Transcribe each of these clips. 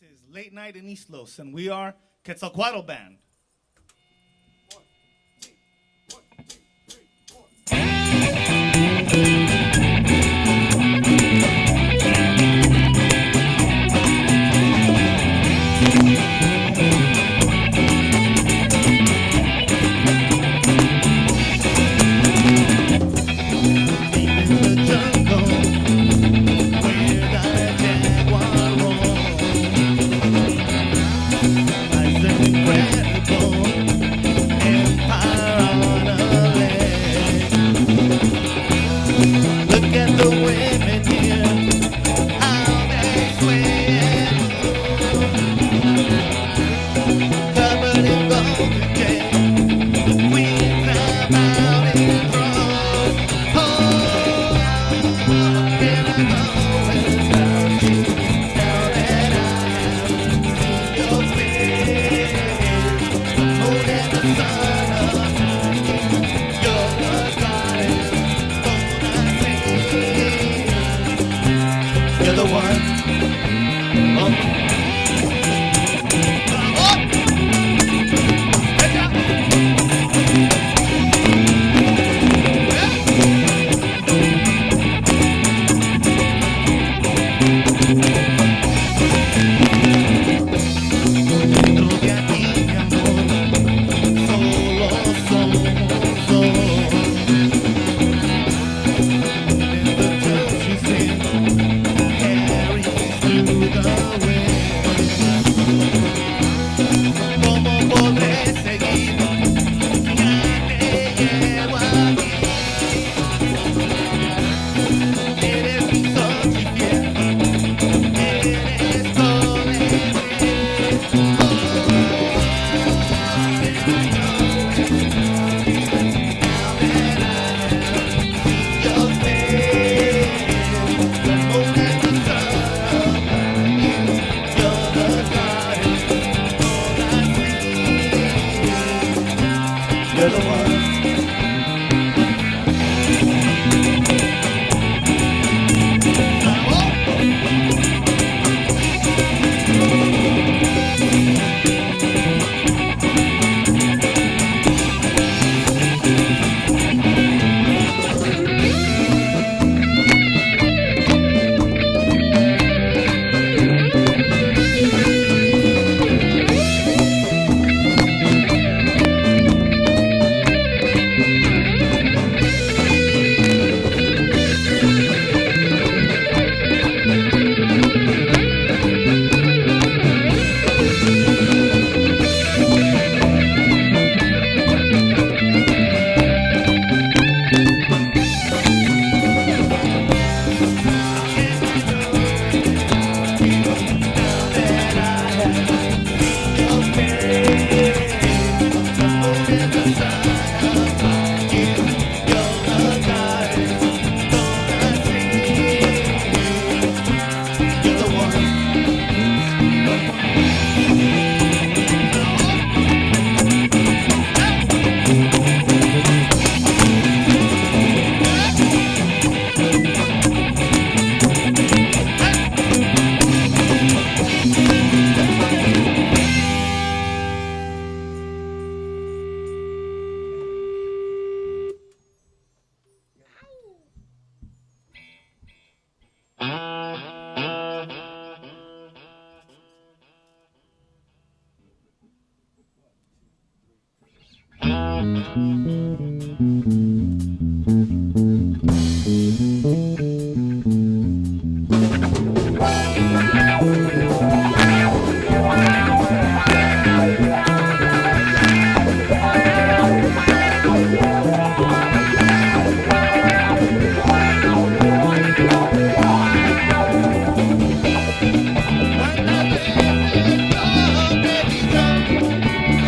This is Late Night in East Los, and we are QUETZALCOATL Band.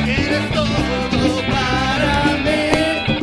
Eres todo para mí.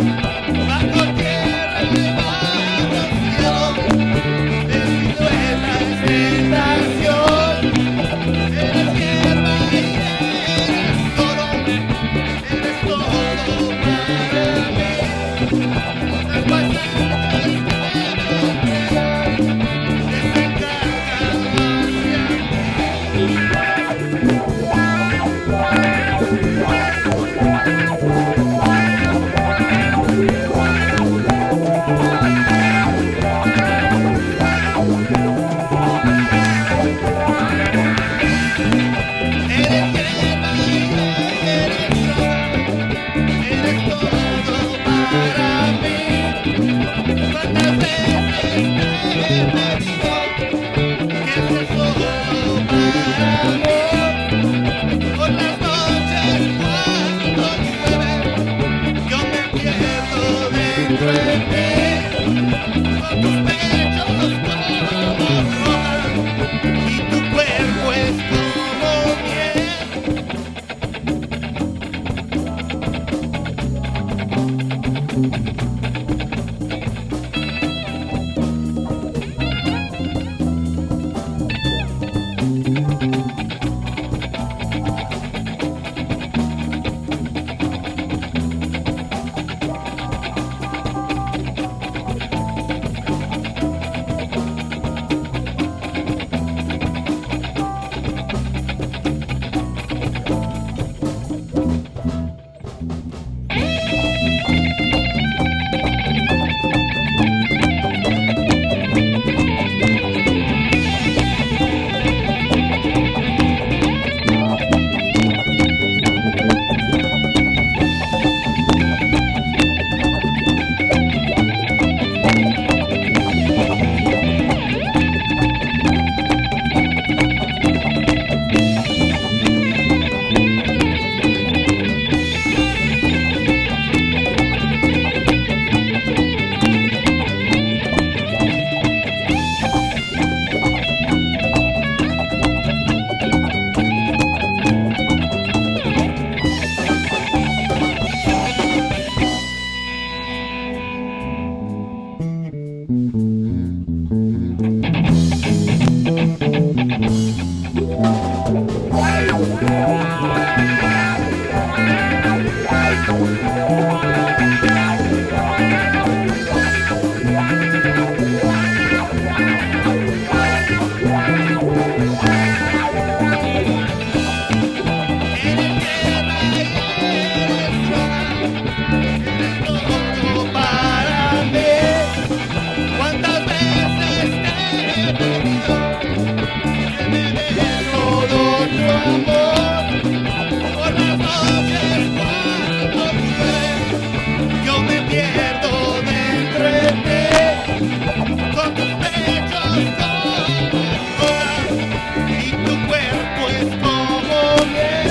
y tu cuerpo es como miel.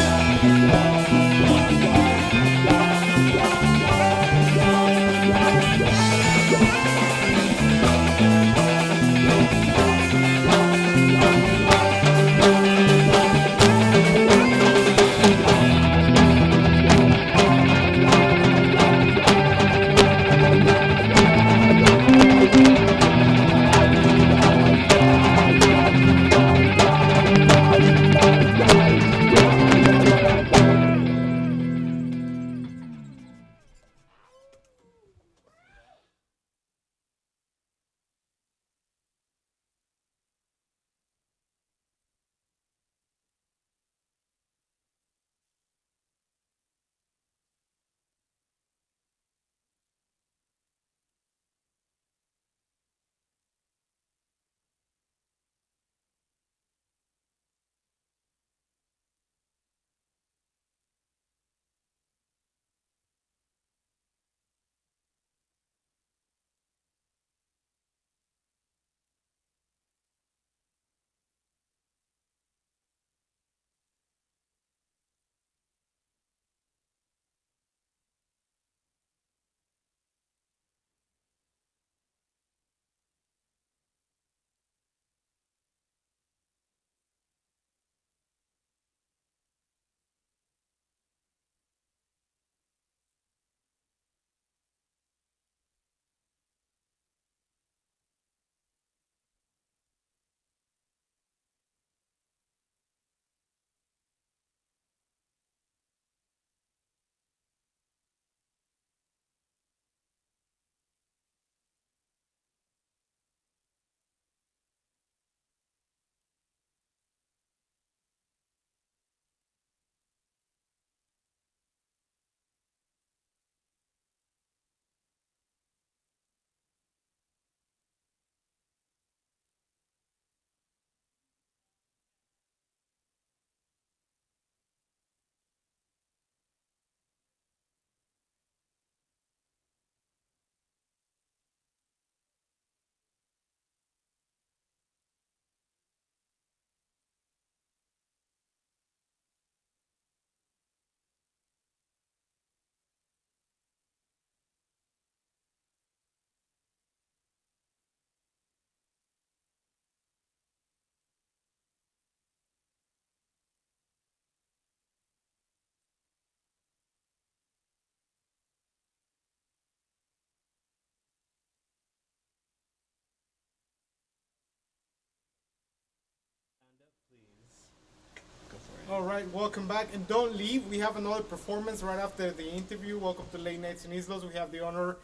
All right, welcome back. And don't leave. We have another performance right after the interview. Welcome to Late Nights in Islos. We have the honor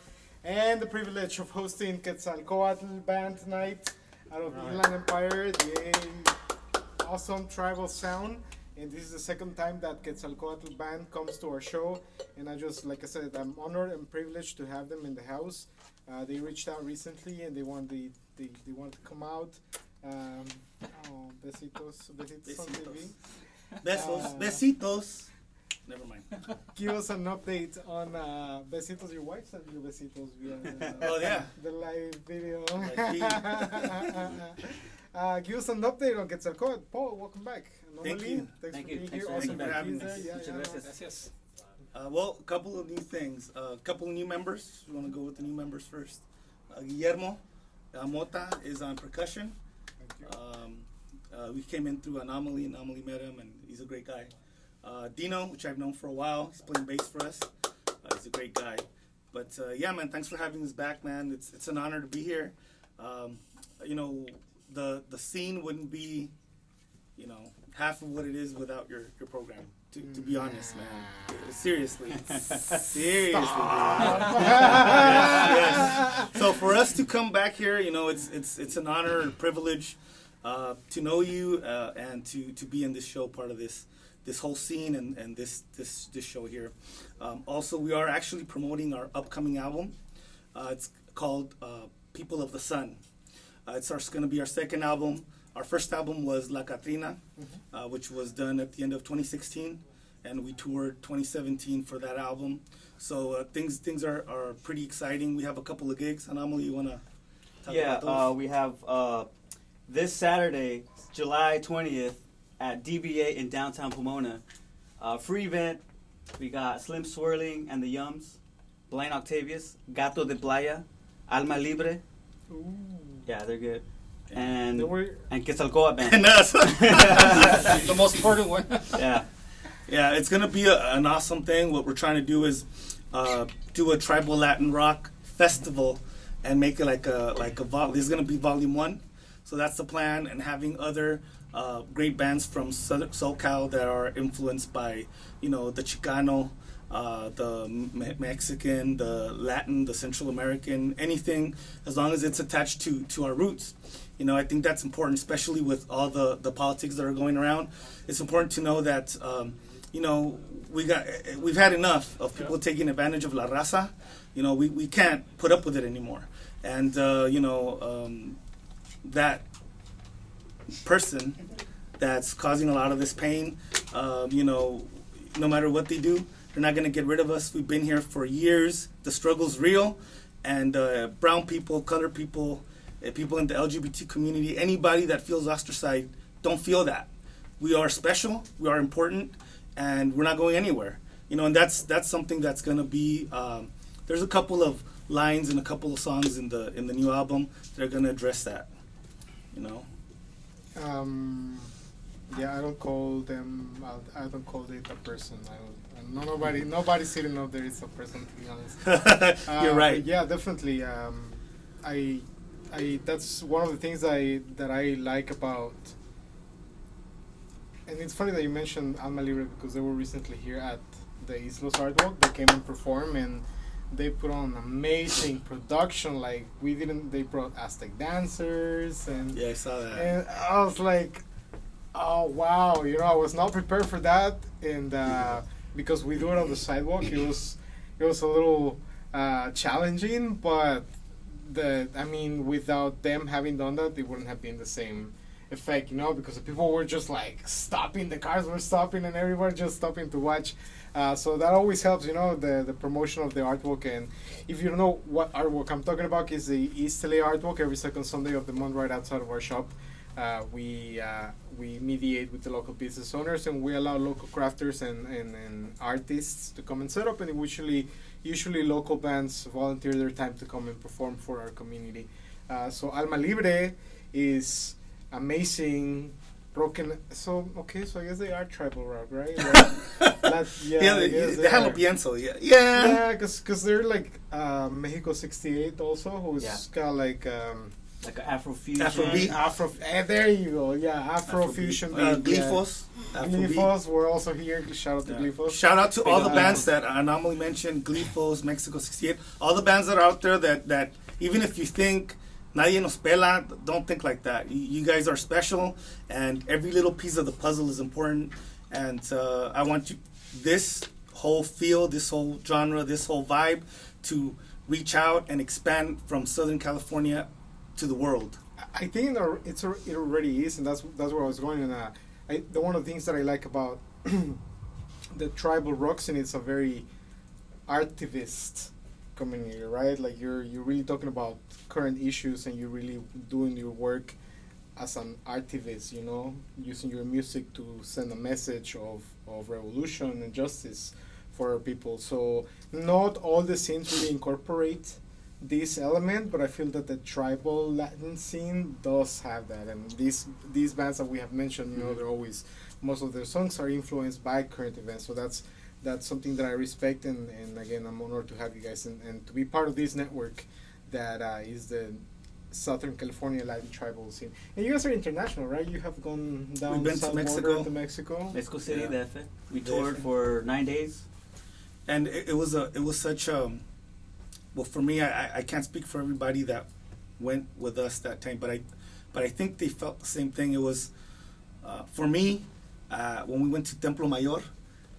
and the privilege of hosting Quetzalcoatl band tonight out of Inland Empire. Yay. Awesome tribal sound. And this is the second time that Quetzalcoatl band comes to our show. And I just, like I said, I'm honored and privileged to have them in the house. They reached out recently and they want to come out. Besitos on TV. Besos, besitos. Never mind. Give us an update on Besitos. Your wife sent you Besitos via Oh, yeah. the live video. Like Give us an update on Quetzalcoatl. Paul, welcome back. Thank you. Thanks Thank for you. being Thanks here. for Awesome having that us. he's there. Muchas Yeah, gracias. Gracias. Well, a couple of new things. A couple of new members. You want to go with the new members first? Guillermo Mota is on percussion. Thank you. We came in through Anomaly. Anomaly met him, and he's a great guy. Dino, which I've known for a while, he's playing bass for us. He's a great guy. But yeah, man, thanks for having us back, man. It's an honor to be here. You know, the scene wouldn't be, you know, half of what it is without your program. To be honest, man. Seriously. Seriously. Yes. So for us to come back here, you know, it's an honor and privilege to know you and to be in this show, part of this whole scene and this show here. Also, we are actually promoting our upcoming album. It's called People of the Sun. It's going to be our second album. Our first album was La Catrina, which was done at the end of 2016, and we toured 2017 for that album. So things are pretty exciting. We have a couple of gigs. Anomaly, you want to talk about those? We have this Saturday, July 20th, at DBA in downtown Pomona. Free event. We got Slim Swirling and the Yums, Blaine Octavius, Gato de Playa, Alma Libre. Ooh. Yeah, they're good. And And QUETZALCOATL band. us. The most important one. Yeah. Yeah, it's gonna be an awesome thing. What we're trying to do is do a tribal Latin rock festival and make it like a this is gonna be volume 1. So that's the plan, and having other great bands from SoCal that are influenced by, the Chicano, the Mexican, the Latin, the Central American, anything, as long as it's attached to our roots. I think that's important, especially with all the politics that are going around. It's important to know that, we've had enough of people taking advantage of La Raza. We can't put up with it anymore. And, that person that's causing a lot of this pain, no matter what they do, they're not going to get rid of us. We've been here for years. The struggle's real. And brown people, colored people, people in the LGBT community, anybody that feels ostracized, don't feel that. We are special, we are important, and we're not going anywhere. And that's something that's going to be, there's a couple of lines and a couple of songs in the new album that are going to address that. Yeah, I don't call them. I don't call it a person. Nobody sitting up there is a person, to be honest. You're right. Yeah, definitely. I that's one of the things that I like about. And it's funny that you mentioned Alma Libre, because they were recently here at the Islos Art Walk. They came and performed, and they put on amazing production. Like, they brought Aztec dancers, and yeah, I saw that. And I was like, oh wow, I was not prepared for that, and because we do it on the sidewalk, it was a little challenging, but without them having done that, it wouldn't have been the same effect, because the people were just like stopping, the cars were stopping, and everyone just stopping to watch. So that always helps, the promotion of the artwork. And if you don't know what artwork I'm talking about, is the East LA artwork. Every second Sunday of the month, right outside of our shop, we mediate with the local business owners, and we allow local crafters and artists to come and set up. And usually local bands volunteer their time to come and perform for our community. So Alma Libre is amazing. Broken. So I guess they are tribal rock, right? They have a pienso. Yeah. Yeah, because they're like Mexico 68 also, who's got like an Afrofusion. There you go. Yeah, Afrofusion. Glifos. Glifos were also here. Shout out to Glifos. Shout out to all the bands that I normally mentioned. Glifos, Mexico 68. All the bands that are out there that even if you think Nadie nos pela, don't think like that. You guys are special, and every little piece of the puzzle is important. And I want this whole field, this whole genre, this whole vibe to reach out and expand from Southern California to the world. I think it already is, and that's where I was going. And one of the things that I like about the tribal rock scene, it's a very artivist community, right? Like you're really talking about current issues, and you're really doing your work as an artivist, using your music to send a message of revolution and justice for people. So not all the scenes really incorporate this element, but I feel that the tribal Latin scene does have that. And these bands that we have mentioned, they're always, most of their songs are influenced by current events. So that's something that I respect, and again, I'm honored to have you guys and to be part of this network that is the Southern California Latin tribal scene. And you guys are international, right? You have gone down We've been south to Mexico. border to Mexico. Mexico City, DF. We toured for 9 days. And it was such well, for me, I can't speak for everybody that went with us that time, but I think they felt the same thing. It was for me when we went to Templo Mayor,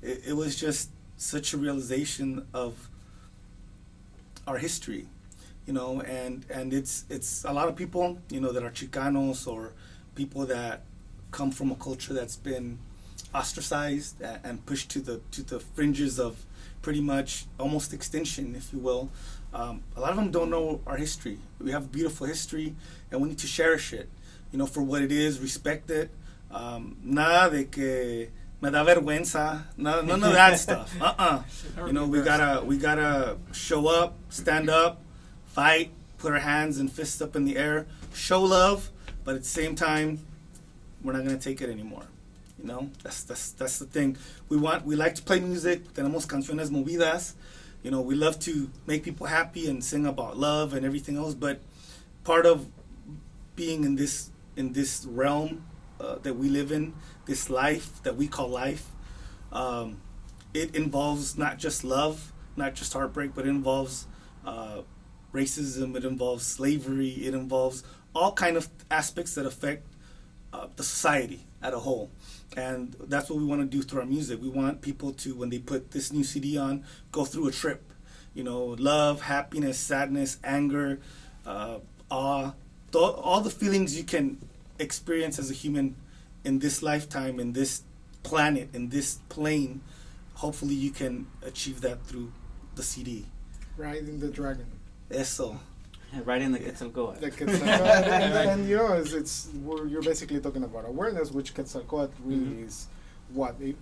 it was just such a realization of our history, and it's a lot of people, that are Chicanos or people that come from a culture that's been ostracized and pushed to the fringes of pretty much almost extinction, if you will. A lot of them don't know our history. We have a beautiful history, and we need to cherish it. for what it is, respect it. Nada de que me da vergüenza, none of that stuff. We gotta show up, stand up, fight, put our hands and fists up in the air, show love, but at the same time, we're not gonna take it anymore. That's the thing. We like to play music. Tenemos canciones movidas. We love to make people happy and sing about love and everything else. But part of being in this realm that we live in, this life that we call life, it involves not just love, not just heartbreak, but it involves racism. It involves slavery. It involves all kind of aspects that affect the society as a whole. And that's what we want to do through our music. We want people to, when they put this new CD on, go through a trip. Love, happiness, sadness, anger, awe, all the feelings you can experience as a human in this lifetime, in this planet, in this plane. Hopefully you can achieve that through the CD. Riding the dragon. Eso. Right in the Quetzalcoatl. The Quetzalcoatl. and you're basically talking about awareness, which Quetzalcoatl really is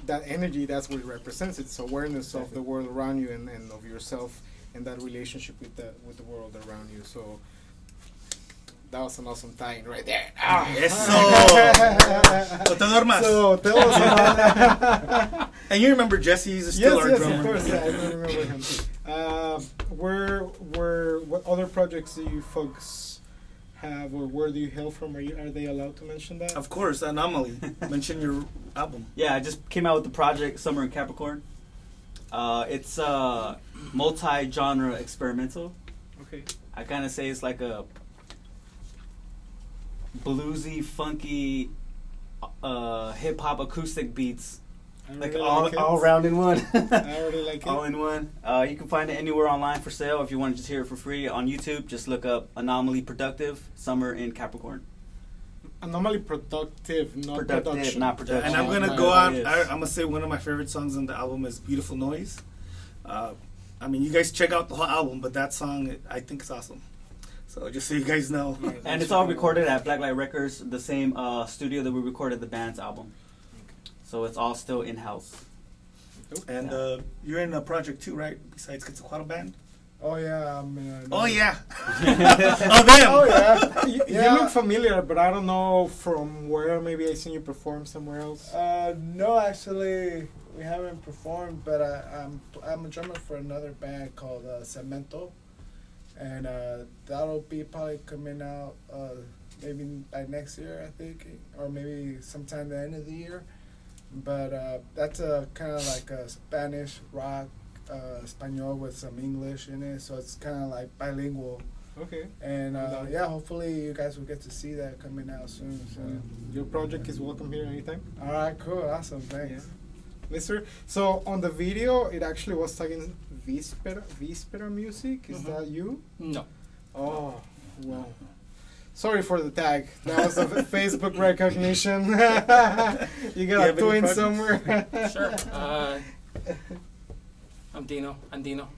that energy, that's what it represents. It's awareness of the world around you and of yourself and that relationship with the world around you. So that was an awesome tie-in right there. Eso. So te duermas. So tell us. And you remember Jesse? He's still our drummer. Yes, of course. Yeah, I remember him. What other projects do you folks have, or where do you hail from? Are they allowed to mention that? Of course, Anomaly. Mention your album. Yeah, I just came out with the project Summer in Capricorn. It's multi-genre experimental. Okay. I kind of say it's like a bluesy, funky, hip hop acoustic beats. Like all round in one. I already like it. All in one. You can find it anywhere online for sale. If you want to just hear it for free on YouTube, just look up Anomaly Productive Summer in Capricorn. Anomaly Productive, not production. Not production. And I'm gonna go on. I'm gonna say one of my favorite songs on the album is "Beautiful Noise." You guys check out the whole album, but that song I think is awesome. So just so you guys know. And it's all recorded at Blacklight Records, the same studio that we recorded the band's album. So it's all still in-house. And you're in a project too, right? Besides Quetzalcoatl Band? Oh, yeah. Oh, yeah. Oh, them. Oh, yeah. You look familiar, but I don't know from where. Maybe I seen you perform somewhere else. No, actually, we haven't performed, but I'm a drummer for another band called Cemento. And that'll be probably coming out maybe by next year, I think, or maybe sometime the end of the year. But that's a kind of like a Spanish rock, Espanol with some English in it, so it's kind of like bilingual. Okay. And hopefully you guys will get to see that coming out soon. So. Your project is welcome here anytime. All right, cool, awesome, thanks. Yeah. Mister, so on the video, it actually was tagging Víspera Music. Is that you? No. Oh, wow. Sorry for the tag. That was a Facebook recognition. You got a twin somewhere. Sure. I'm Dino. Andino.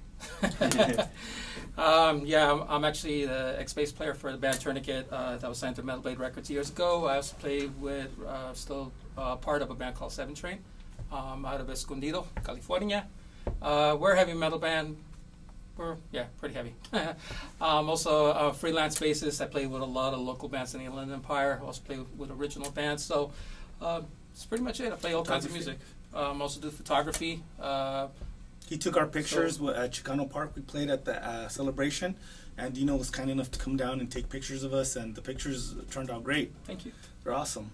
I'm actually the ex-bass player for the band Tourniquet that was signed to Metal Blade Records years ago. I also play with, still part of a band called Seven Train out of Escondido, California. We're a heavy metal band. We're, pretty heavy. Also a freelance bassist. I play with a lot of local bands in the Inland Empire. I also play with original bands. So that's pretty much it. I play all kinds of music. Also do photography. He took our pictures at Chicano Park. We played at the celebration, and Dino was kind enough to come down and take pictures of us, and the pictures turned out great. Thank you. They're awesome.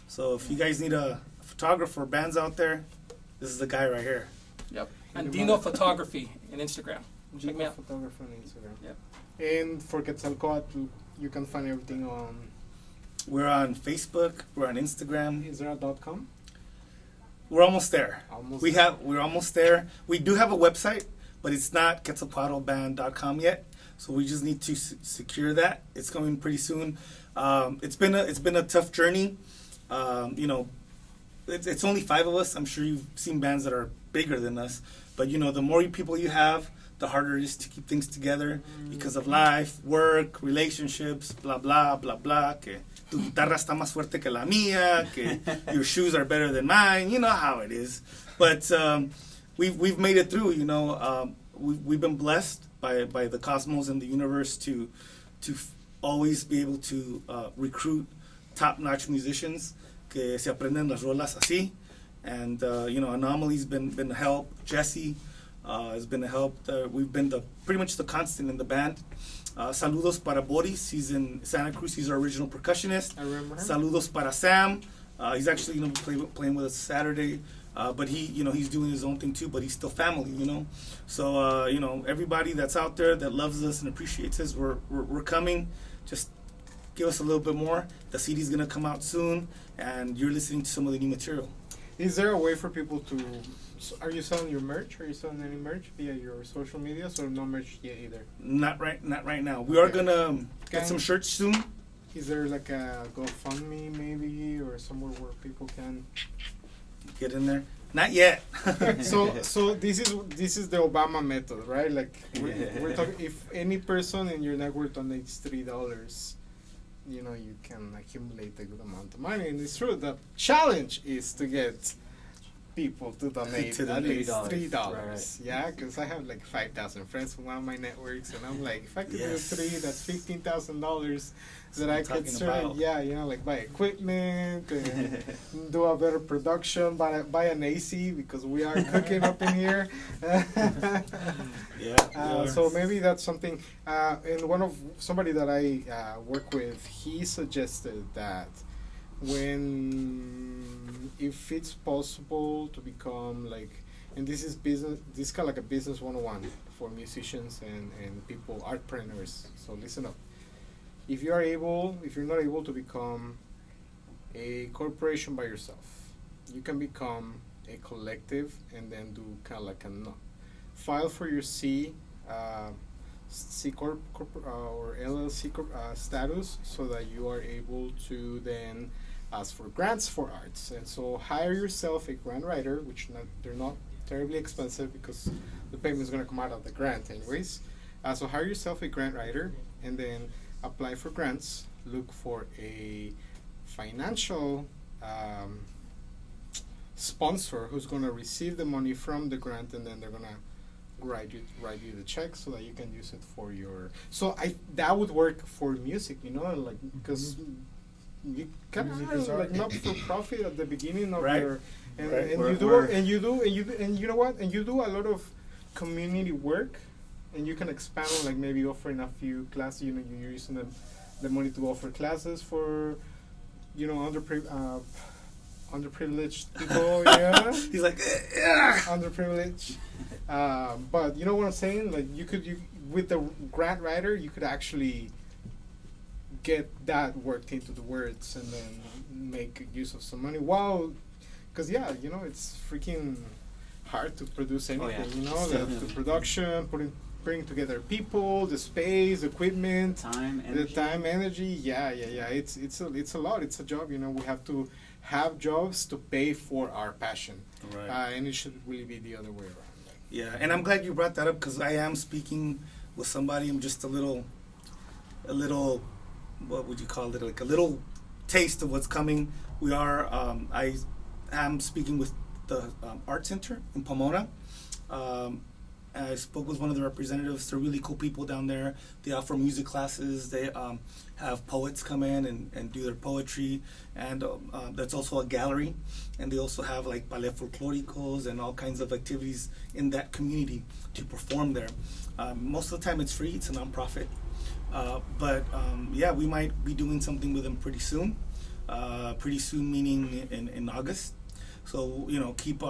So if you guys need a photographer, bands out there, this is the guy right here. Yep. And Dino Photography on Instagram. Check me out. Photographer on Instagram. Yep. And for Quetzalcoatl, you can find everything on... We're on Facebook. We're on Instagram. Is there a .com? We're almost there. We're almost there. We do have a website, but it's not QUETZALCOATLBand.com yet. So we just need to secure that. It's coming pretty soon. It's been a tough journey. It's only 5 of us. I'm sure you've seen bands that are bigger than us. But the more people you have, the harder it is to keep things together because of life, work, relationships, blah, blah, blah, blah, que tu guitarra está más fuerte que la mía, que your shoes are better than mine. You know how it is. But we've made it through, you know. We've been blessed by the cosmos and the universe to always be able to recruit top-notch musicians que se aprenden las rolas así. And, you know, Anomaly's been a help. Jesse has been a help. We've been pretty much the constant in the band. Saludos para Boris. He's in Santa Cruz. He's our original percussionist. I remember him. Saludos para Sam. He's actually going to be playing with us Saturday. But he, you know, he's doing his own thing too, but he's still family, you know. So, you know, everybody that's out there that loves us and appreciates us, we're coming. Just give us a little bit more. The CD's going to come out soon, and you're listening to some of the new material. Is there a way for people to... Are you selling your merch? Are you selling any merch via your social media? So no merch yet either? Not right now. We are going to get some shirts soon. Is there like a GoFundMe maybe, or somewhere where people can... Get in there? Not yet. So this is the Obama method, right? Like we're talking. If any person in your network donates $3, you know, you can accumulate a good amount of money. And it's true. The challenge is to get people to donate at least $3. Right. Yeah, because I have like 5,000 friends from one of my networks, and I'm like, if I could do three, that's $15,000 that I could start. Yeah, you know, like buy equipment, do a better production, buy an AC because we are cooking up in here. So maybe that's something. And somebody that I work with, he suggested that if it's possible to become like, and this is kind of like a business 101 for musicians and people, artpreneurs. So listen up. If you're not able to become a corporation by yourself, you can become a collective and then do kind of like file for your C Corp or LLC status, so that you are able to then ask for grants for arts. And so hire yourself a grant writer, which they're not terribly expensive because the payment is going to come out of the grant anyways. So hire yourself a grant writer and then apply for grants. Look for a financial sponsor who's going to receive the money from the grant, and then they're going to write you the check so that you can use it for your. So that would work for music, you know, like because you kind of like not for profit at the beginning of your, and you know what, and you do a lot of community work. And you can expand on, like, maybe offering a few classes. You know, you're using the money to offer classes for, you know, underprivileged people. Yeah, he's like, underprivileged. But you know what I'm saying? Like, you with the grant writer, you could actually get that worked into the words and then make use of some money. Wow, because you know, it's freaking hard to produce anything. You know, the production, bring together people, the space, equipment, time, energy. Yeah. It's a lot. It's a job. You know, we have to have jobs to pay for our passion, and it should really be the other way around. Yeah, and I'm glad you brought that up because I am speaking with somebody. I'm just a little, what would you call it? Like a little taste of what's coming. We are. I am speaking with the Art Center in Pomona. I spoke with one of the representatives. They're really cool people down there. They offer music classes. They have poets come in and do their poetry. And that's also a gallery. And they also have like ballet folclóricos and all kinds of activities in that community to perform there. Most of the time it's free. It's a nonprofit. But we might be doing something with them pretty soon. Pretty soon meaning in August. So, you know, keep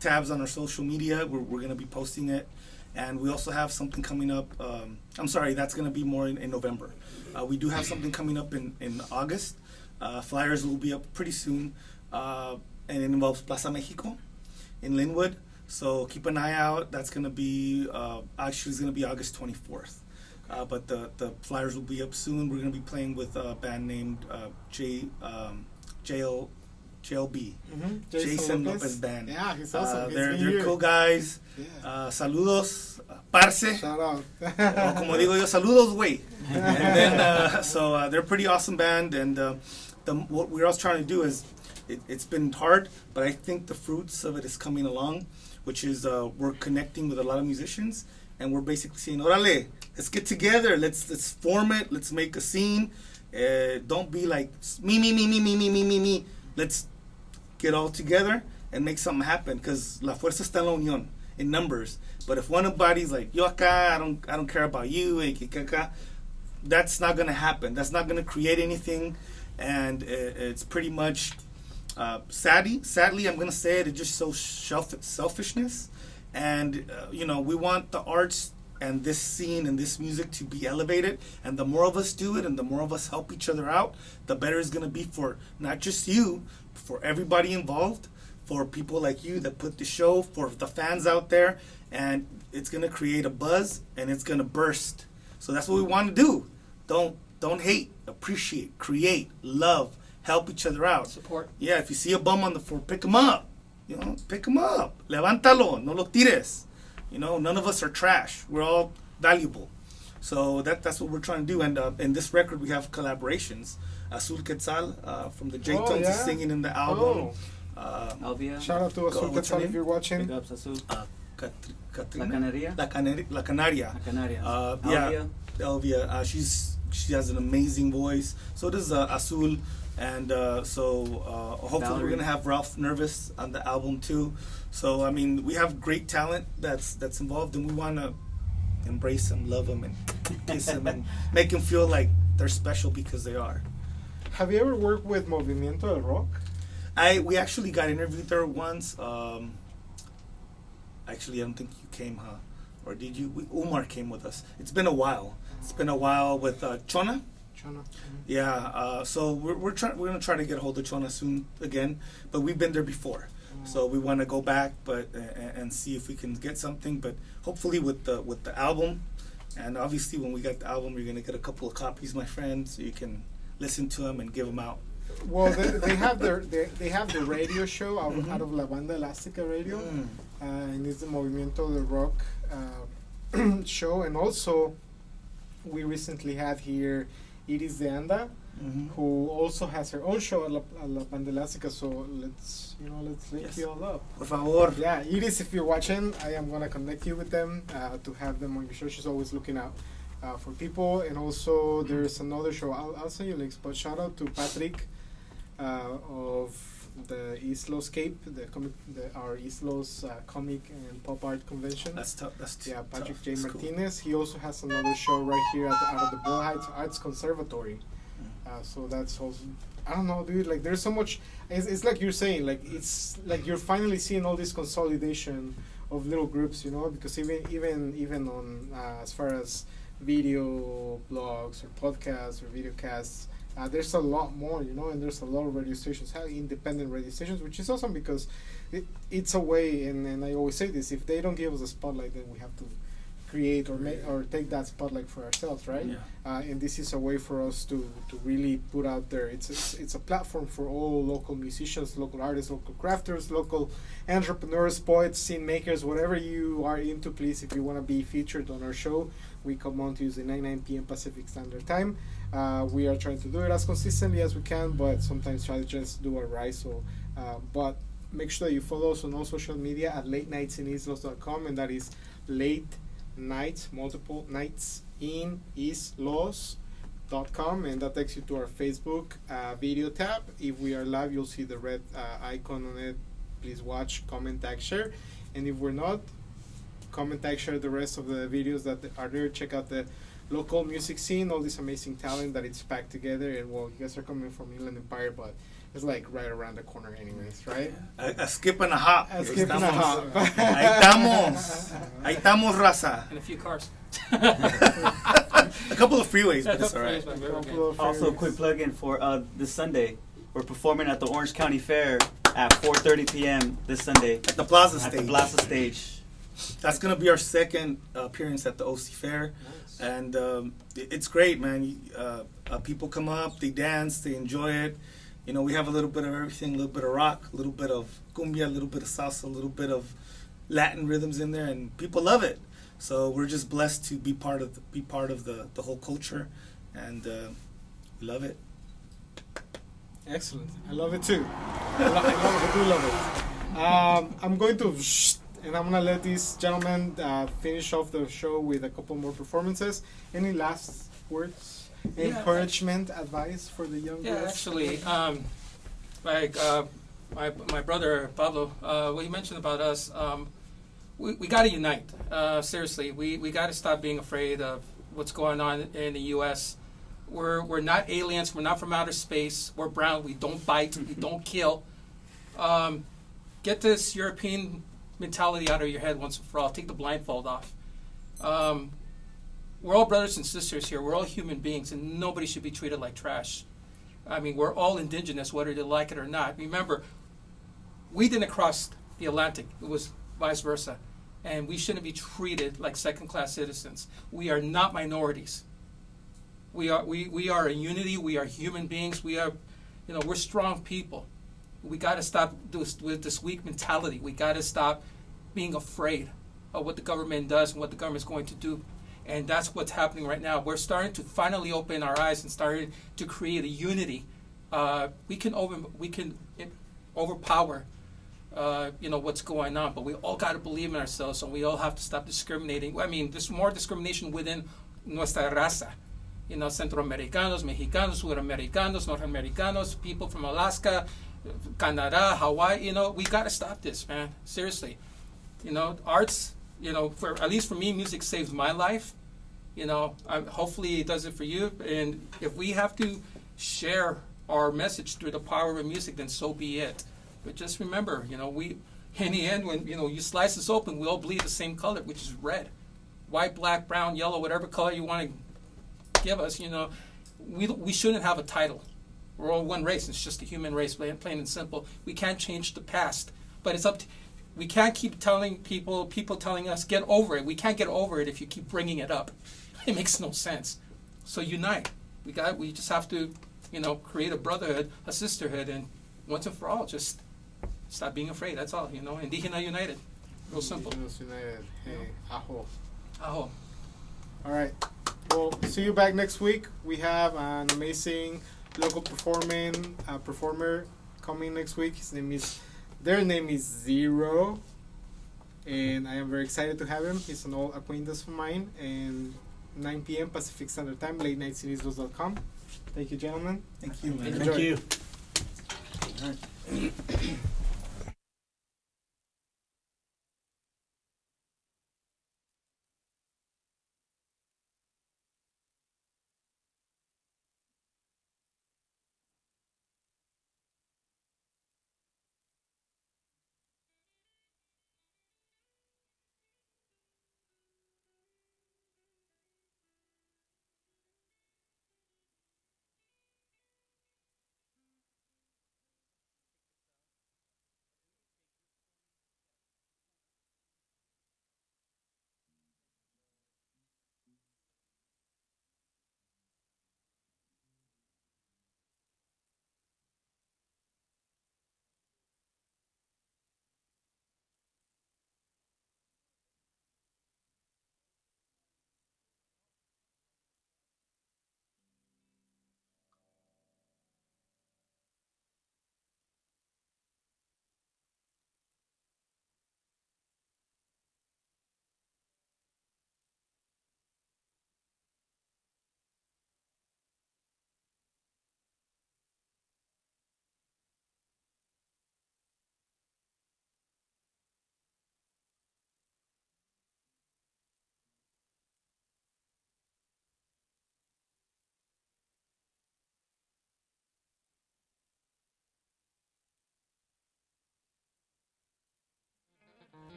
tabs on our social media. We're going to be posting it. And we also have something coming up. That's going to be more in November. We do have something coming up in August. Flyers will be up pretty soon. And it involves Plaza Mexico in Linwood. So keep an eye out. That's going to be, actually it's going to be August 24th. But the flyers will be up soon. We're going to be playing with a band named JL JLB. Jason Lopez Band. Yeah, he's awesome. They're cool guys. Yeah. Saludos, parce. Shout out. O como digo yo, saludos, güey. And then, so they're a pretty awesome band. And what we're also trying to do is, it's been hard, but I think the fruits of it is coming along, which is we're connecting with a lot of musicians, and we're basically saying, orale, let's get together, let's form it, let's make a scene. Don't be like me. Let's get all together and make something happen, because la fuerza está en la unión, in numbers. But if one of body's like, yo acá, I don't care about you, that's not gonna happen. That's not gonna create anything, and it's pretty much sadly, I'm gonna say it just shows selfishness. And we want the arts and this scene and this music to be elevated, and the more of us do it and the more of us help each other out, the better it's gonna be for not just you, for everybody involved, for people like you that put the show, for the fans out there, and it's gonna create a buzz and it's gonna burst. So that's what we want to do. Don't hate, appreciate, create, love, help each other out. Support. Yeah, if you see a bum on the floor, pick him up. Pick him up. Levántalo, no lo tires. None of us are trash. We're all valuable. So that's what we're trying to do. And in this record, we have collaborations. Azul Quetzal from the J-Tones is singing in the album. Alvia. Shout out to Azul Quetzal if you're watching. Big ups, Azul. Katrina? La Canaria. La Canaria. La Canaria. Yeah, Elvia. She has an amazing voice. So does Azul. And hopefully Valerie. we're gonna have Ralph Nervous on the album too. So I mean, we have great talent that's involved, and we wanna embrace them, love them, and kiss them, and make them feel like they're special, because they are. Have you ever worked with Movimiento del Rock? We actually got interviewed there once. Actually, I don't think you came, huh? Or did you? Umar came with us. It's been a while. It's been a while with Chona. Yeah, so we're gonna try to get a hold of Chona soon again, but we've been there before, so we want to go back, but and see if we can get something. But hopefully with the album, and obviously when we get the album, you're gonna get a couple of copies, my friend, so you can listen to them and give them out. Well, they have the radio show out of La Banda Elástica Radio, and it's the Movimiento del Rock show, and also we recently had here Iris de Anda, who also has her own show at La Banda Elástica. So let's link you all up. Por favor. Yeah, Iris, if you're watching, I am gonna connect you with them to have them on your show. She's always looking out for people, and also there's another show. I'll send you links. But shout out to Patrick of the Isloscape, our Islos comic and pop art convention. That's tough. Yeah, Patrick tough. J. That's Martinez. Cool. He also has another show right here out of the Boyle Heights Arts Conservatory. So that's also, I don't know, dude. Like, there's so much. It's like you're saying. Like, it's like you're finally seeing all this consolidation of little groups. Because even on as far as video blogs or podcasts or video casts. There's a lot more, and there's a lot of radio stations, independent radio stations, which is awesome, because it's a way, and I always say this, if they don't give us a spotlight, then we have to create or take that spotlight for ourselves, right? Yeah. And this is a way for us to really put out there. It's a platform for all local musicians, local artists, local crafters, local entrepreneurs, poets, scene makers, whatever you are into. Please, if you want to be featured on our show, we come on Tuesday night, 9 p.m. Pacific Standard Time. We are trying to do it as consistently as we can, but sometimes challenges do arise. So, but make sure that you follow us on all social media at latenightsinislos.com, and that is late nights, multiple nights in islos.com, and that takes you to our Facebook video tab. If we are live, you'll see the red icon on it. Please watch, comment, tag, share, and if we're not, comment, tag, share the rest of the videos that are there. Check out the local music scene, all this amazing talent that it's packed together. And well, you guys are coming from Inland Empire, but it's like right around the corner anyways, right? A skip and a hop. A skip and a hop. Ahí estamos, raza. And a few cars. A couple of freeways, but it's all right. Also, quick plug-in for this Sunday. We're performing at the Orange County Fair at 4:30 p.m. this Sunday. At the Plaza At stage. the Plaza stage. That's going to be our second appearance at the OC Fair. Nice. And it's great, man. People come up, they dance, they enjoy it. You know, we have a little bit of everything, a little bit of rock, a little bit of cumbia, a little bit of salsa, a little bit of Latin rhythms in there, and people love it. So we're just blessed to be part of the whole culture, and we love it. Excellent. I love it too. I do love it. I'm going to and I'm gonna let these gentlemen finish off the show with a couple more performances. Any last words, encouragement, advice for the young girls? Actually, like my brother Pablo, what he mentioned about us, we got to unite. Seriously, we got to stop being afraid of what's going on in the U.S. We're not aliens. We're not from outer space. We're brown. We don't bite. We don't kill. Get this European mentality out of your head once and for all. Take the blindfold off. We're all brothers and sisters here. We're all human beings, and nobody should be treated like trash. I mean, we're all indigenous, whether they like it or not. Remember, we didn't cross the Atlantic. It was vice versa. And we shouldn't be treated like second-class citizens. We are not minorities. We are a unity. We are human beings. We're strong people. We got to stop with this weak mentality. We got to stop being afraid of what the government does and what the government is going to do. And that's what's happening right now. We're starting to finally open our eyes and starting to create a unity. We can overpower what's going on, but we all got to believe in ourselves, and we all have to stop discriminating. I mean, there's more discrimination within nuestra raza. Centroamericanos, Mexicanos, Suramericanos, North Americanos, people from Alaska, Canada, Hawaii. We got to stop this, man. Seriously. Arts, at least for me, music saves my life. Hopefully it does it for you. And if we have to share our message through the power of music, then so be it. But just remember, we, in the end, when, you slice us open, we all bleed the same color, which is red. White, black, brown, yellow, whatever color you want to give us, we shouldn't have a title. We're all one race. It's just a human race, plain and simple. We can't change the past. But it's up to, we can't keep telling people telling us, get over it. We can't get over it if you keep bringing it up. It makes no sense. So unite. We just have to, create a brotherhood, a sisterhood, and once and for all, just stop being afraid. That's all, Indígena United. Real simple. Indigenas United. Hey, ajo. Ajo. All right. Well, see you back next week. We have an amazing local performer coming next week. Their name is Zero, and I am very excited to have him. He's an old acquaintance of mine. And 9 p.m. Pacific Standard Time, LateNightCineslos.com. Thank you, gentlemen. Thank you, man. Thank you. All right.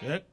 Check.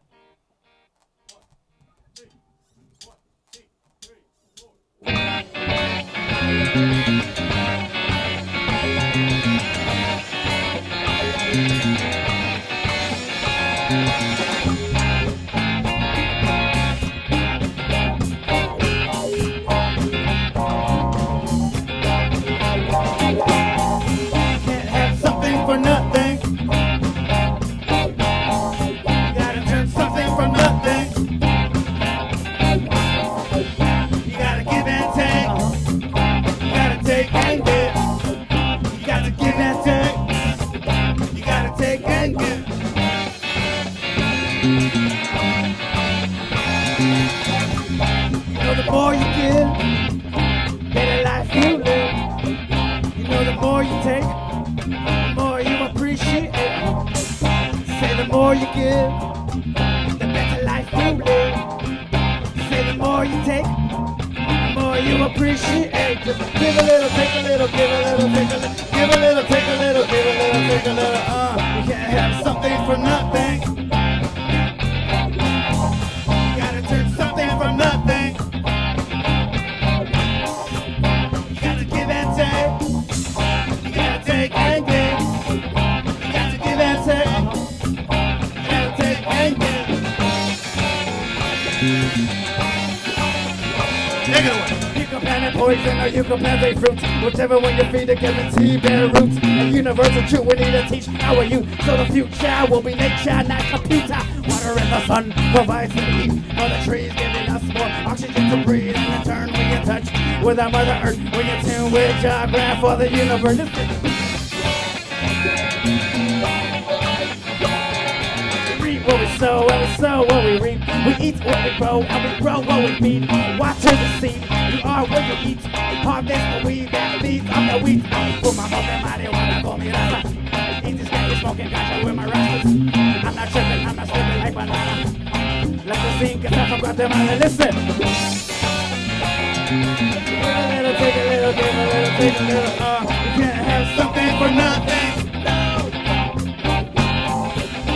give, the better life you live. Say the more you take, the more you appreciate. Just give a little, take a little, give a little, take a little, give a little, take a little, give a little, take a little. You can't have something for nothing. You gotta turn something from nothing. You got to give and take. You gotta take and give. You got to give and take. You gotta take and give. Take it away. You can plant a poison or you can plant a fruit. Whichever one you feed, a guarantee bear roots. A universal truth we need to teach our youth. So the future will be nature, not computer. Water in the sun provides the heat for the trees, giving us more oxygen to breathe. And in turn, we in touch with our Mother Earth. We in tune with Jah grant for the universe. We reap what we sow, and we sow what we reap. We eat what we grow, and we grow what we feed. Water the seed, you are what you eat. Harvest the weed that leaves on the wheat. Put my mouth in marijuana, call me Raza. Eat this candy, smoking ganja with my rascals. I'm not tripping, I'm not slipping like banana. Let the scene get up from Guatemala, listen. Give a little, take a little, give a little, take a little. You can't have something for nothing.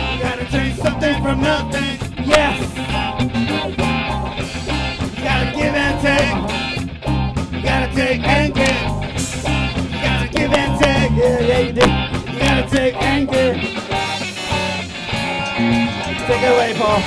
You gotta change something from nothing. Yes. You gotta give and take. You gotta take and give. You gotta give and take. Yeah, you do. You gotta take and give. Take it away, Paul.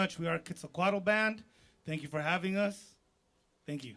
much. We are QUETZALCOATL Band. Thank you for having us. Thank you.